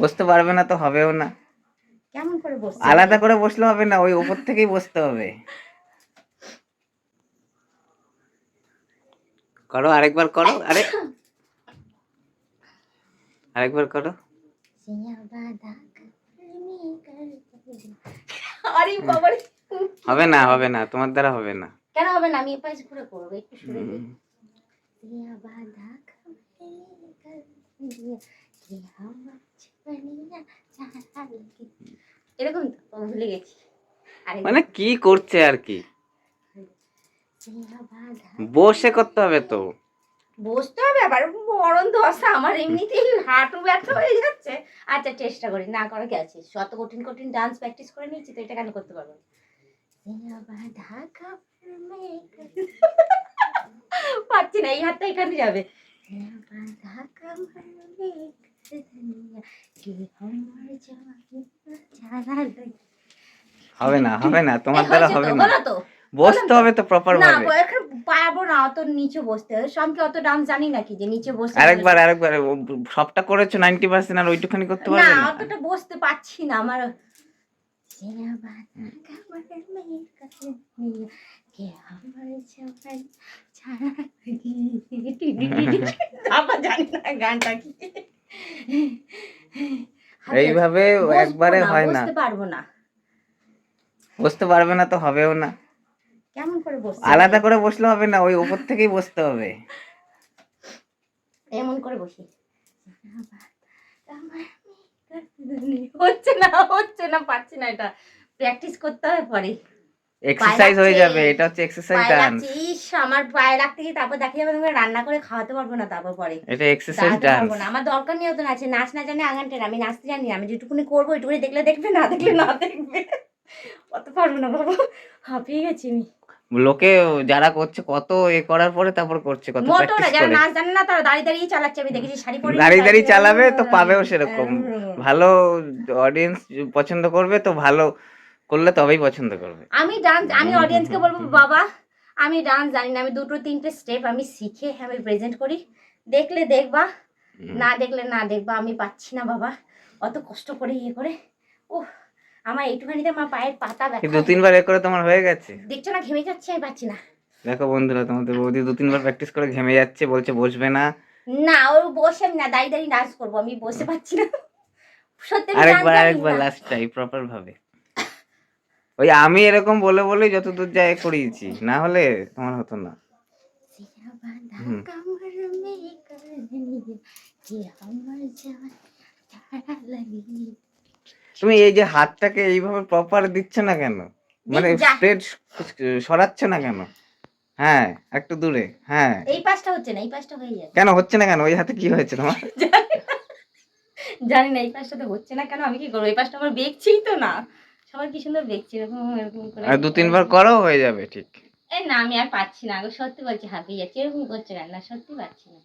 বসতে পারবে না তো হবেও না। কেমন করে বসছে? আলাদা করে বসলে হবে না, ওই উপর থেকেই বসতে হবে। করো, আরেকবার করো। আরেকবার করো। আরে বাবারে, হবে না, হবে না, তোমার দ্বারা হবে না। কেন হবে না? আমি এপাশ ঘুরে করবো, একটু সরে দিই। এরকম তো ভুলে গেছি। মানে কি করছে আর কি? বসে করতে হবে তো। বসতে হবে আবার, মরণ দশা আমার এমনিতেই হাঁটু ব্যথা হয়ে যাচ্ছে। আচ্ছা চেষ্টা করি, না করা কি আছে, শত কঠিন কঠিন ডান্স প্র্যাকটিস করে নিয়েছি তো, এটা কেন করতে পারবো না? পাচ্ছি না, এই হাতটা এখানে যাবে। হবে না, হবে না, তোমার দ্বারা হবে না। হলো তো, বসতে হবে তো প্রপার না ভাবে। এখন পারবো না, অত নিচে বসতে হবে। সবকে অত ডান্স জানি নাকি যে নিচে বসে আরেকবার সবটা করেছো 90%, আর ওইটুখানি করতে না, পারবে না। অতটা বসতে পারছি না আমার। জানি না গানটা কি। এইভাবে একবারে হয় না। বসতে পারবো না। বসতে পারবে না তো হবেও না। কেমন করে বসছে? আলাদা করে বসলে হবে না, ওই উপর থেকেই বসতে হবে। এমন করে বসি। হচ্ছে না, পারছি না, এটা প্র্যাকটিস করতে হবে পরে। এক্সারসাইজ হয়ে যাবে, এটা হচ্ছে এক্সারসাইজ ডান্স। ইস, আমার পায়ে লাগতে গিয়ে তারপর দেখা যাবে তোমাকে রান্না করে খাওয়াতে পারবো না, তারপর পরে এটা এক্সারসাইজ ডান্স। না, আমার দরকার নেই অত নাচে, নাচ না জানি আঙানটের, আমি নাচতে জানি না। আমি যেটুকুনি করবো ওইটুকুনি দেখলে দেখবে, না দেখলে না দেখবে। অত পারবো না বাবা, হাঁপিয়ে গেছি আমি। লোকে যারা করছে কত করার পরে তারপর করছে, কত মোটর প্র্যাকটিস যারা করে। নাচ জানে না তারা দাঁড়িয়ে দাঁড়িয়ে চালাচ্ছে, আমি দেখেছি শাড়ি পরে দাঁড়িয়ে চালাবে তো পাবেও সেরকম। ভালো অডিয়েন্স পছন্দ করবে তো, ভালো করলে তবেই পছন্দ করবে। আমি অডিয়েন্সকে বলবো বাবা আমি ডান্স জানি না, আমি দুটো তিনটে স্টেপ আমি শিখে আমি প্রেজেন্ট করি, দেখলে দেখবা, না দেখলে না দেখবা, আমি পাচ্ছি না বাবা অত কষ্ট করে করে। ওহ, আমার এইটুখানিতে আমার পায়ের পাতা ব্যথা। 2-3 বার করে তোমার হয়ে গেছে, দেখছো না ঘেমে যাচ্ছে, আমি পাচ্ছি না। দেখো বন্ধুরা, তোমাদের বৌদি 2-3 বার প্র্যাকটিস করে ঘেমে যাচ্ছে, বলছে বসবে না। না ওর বসে আমি না, দাঁড়িয়ে দাঁড়িয়ে ডান্স করবো, আমি বসে পাচ্ছি না সত্যি। আরেকবার লাস্ট ট্রাই প্রপার ভাবে। ওই আমি এরকম বলে বলে যতদূর যায় করিয়েছি, না হলে তোমার হতো না। তুমি এই যে হাতটাকে এইভাবে প্রপার দিচ্ছ না কেন, মানে স্ট্রেট সরাচ্ছ না কেন? হ্যাঁ, একটু দূরে। হ্যাঁ, এই পাশটা হচ্ছে না, এই পাশটা হয়ে যাবে। কেন হচ্ছে না কেন? ওই হাতে কি হয়েছে তোমার? জানি না এই পাশটাতে হচ্ছে না কেন, আমি কি করবো? এই পাশটা আমার বেঁকছেই তো না, সবার কি সুন্দর বেঁকছে, এরকম এরকম করে। আর 2-3 বার করো, হয়ে যাবে ঠিক। এই না, আমি আর পাচ্ছি না, সত্যি বলছি হাঁপিয়ে যাচ্ছি, এরকম করছে কেন? না সত্যি পাচ্ছি না।